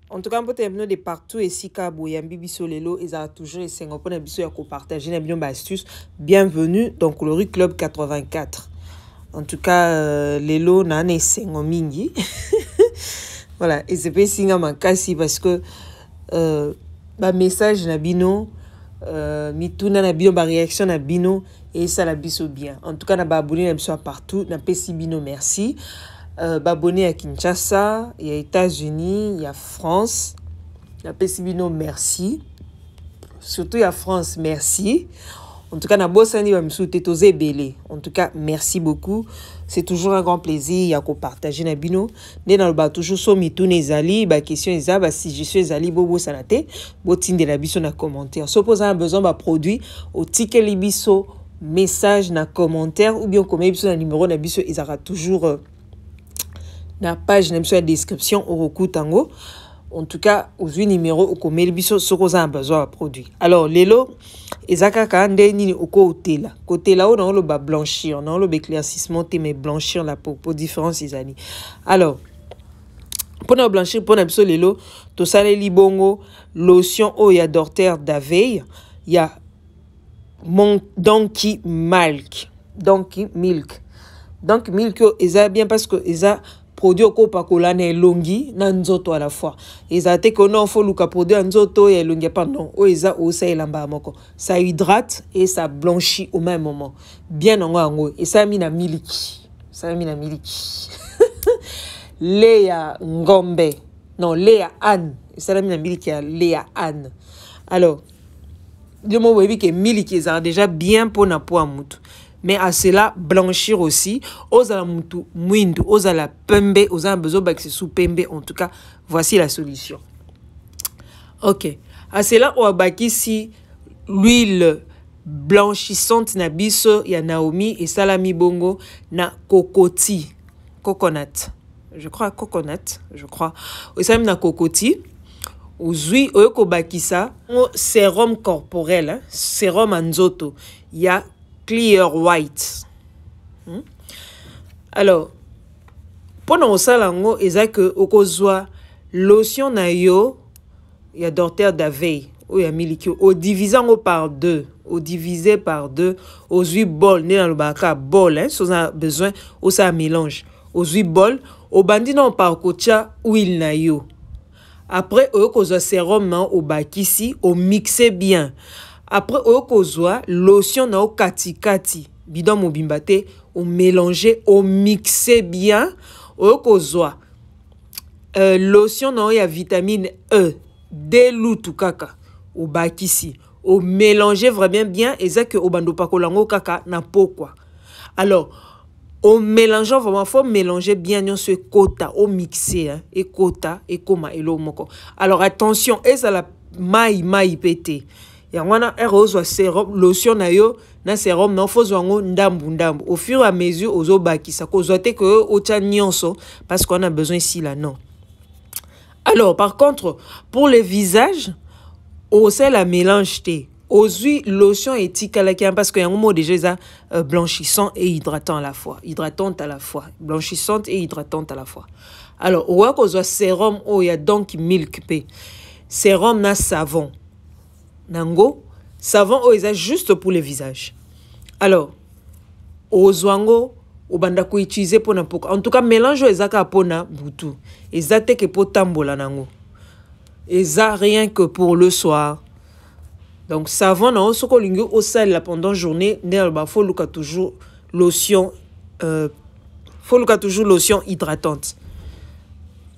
En tout cas, on peut terminer de partout et si Kabo Yambi Bisolelo, ils ont toujours essayé de partager une astuce. Bienvenue dans Coloris Club 84. En tout cas, Lelo n'a pas essayé mingi. Voilà, et c'est pas si parce que ma message na bino, mituna na bino, ma réaction na bino et ça la biso bien. En tout cas, na ba abonné na biso partout, na pesi bino merci. Abonné à Kinshasa, il y a États-Unis, il y a France. La Pessibino, merci. Surtout il y a France, merci. En tout cas, na bossani va me souhaiter aux belé. En tout cas, merci beaucoup. C'est toujours un grand plaisir. Il y a qu'on partage na bino. Né dans le bas toujours so mitou les ali, ba question isa ba si je suis ali bobo sanate, botine de la biso na commentaire. Suppose un besoin ba produit au ticket libiso message na commentaire ou bien comme biso na numéro na biso ils aura toujours na page na la description au recours tango. En tout cas, aux numéro au commerce biso sokoza un besoin de produit. Alors lelo ezaka kande ni au côté là on a le bas blanchir, on a le éclaircissement te mais blanchir la peau pour différents izani. Alors pour na blanchir pour na biso lelo to sale libongo lotion o ya dorter d'aveille, ya mon donkey milk. Donc milk eza bien parce que eza produit ko pakola na longi na nzoto à la fois. Eza te que non faut luka produit nzoto ya longi pardon. O eza o sa elamba moko. Ça hydrate et ça blanchit au même moment. Bien ngo et ça mi na miliki. Ça mi na miliki. Lait ya ngombe. Non, lait ya âne. Et ça mi na miliki ya lait ya âne. Alors, le mot webi que miliki ça déjà bien pour na po amutu. Mais à cela, blanchir aussi. Oza la mutu mwindu, oza la pembe, oza besoin de sous pembe. En tout cas, voici la solution. Ok. À cela, on va ici l'huile blanchissante na biso ya Naomi et Salami Bongo na cocoti. Coconut. Je crois coconut. Je crois. Aussi na cocoti. Aujourd'hui, on va bakisa sérum corporel, hein? Sérum anzoto. Il y a Clear White. Alors, pendant ça, lango, est que okozwa lotion na yo, il y a dorter d'aveille, ou il y a miliki, au divisant par deux, au divisé par deux, aux huit bol, né dans le baka bol, hein, si on a besoin, au ça mélange, aux huit bol, au bandi non par kocha huile na yo. Après, okozwa sérum na au bakisi, au mixer bien. Après, au kozwa lotion na au kati bidon mobimbate au mélanger au mixer bien au kozwa lotion na ya vitamine E D lutu kaka au bakisi au mélanger vraiment bien et ça que au bando pakolango kaka na pokwa. Alors au mélangeant vraiment faut mélanger bien ce quota au mixer hein, et quota et koma et lo moko. Alors attention et ça la maï pété. Ya wana erozwa sérum lotion na yo na sérum na fozwa ngo ndambu au fur et à mesure ozo bakisa ko zote que o tia nyonso parce qu'on a besoin ici là non. Alors par contre pour le visage au sel la mélange té aux huiles lotion et tikalakian parce que yango mo déjà ça blanchissant et hydratant à la fois, hydratante à la fois, blanchissante et hydratante à la fois. Alors ou ko zo sérum o ya donc milk p sérum na savon nango savon oisa juste pour le visage. Alors ozwango obanda ko utiliser pour n'importe. En tout cas mélange ezaka pona butu ezate que pour tambola nango eza rien que pour le soir. Donc savon na soko lingi au sel la pendant journée ne ba faut luka toujours lotion hydratante.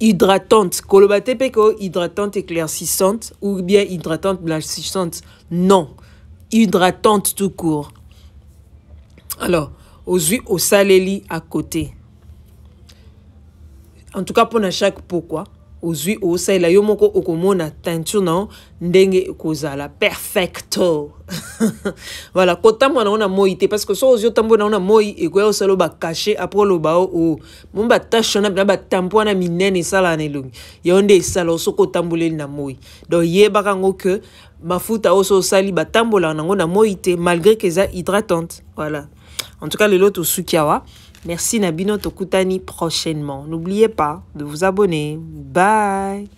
Hydratante, kolobate peko hydratante éclaircissante ou bien hydratante blanchissante. Non, hydratante tout court. Alors, aux huiles au saléli à côté. En tout cas pour chaque pourquoi aux huiles au sel la yomoko okomona teinture non ndenge kozala perfecto. Voilà, kota mwana ona moite parce que so ozio tambo na ona moi e ko osalo ba cacher après le ba o mumba tashona ba tampo na minene sala na longi yonde sala soko tambole na moi donc yeba kango que mafuta oso sali ba tambola na ngona moite malgré que ça hydratante. Voilà. En tout cas le lot au sukiawa. Merci Nabino Tokutani prochainement. N'oubliez pas de vous abonner. Bye.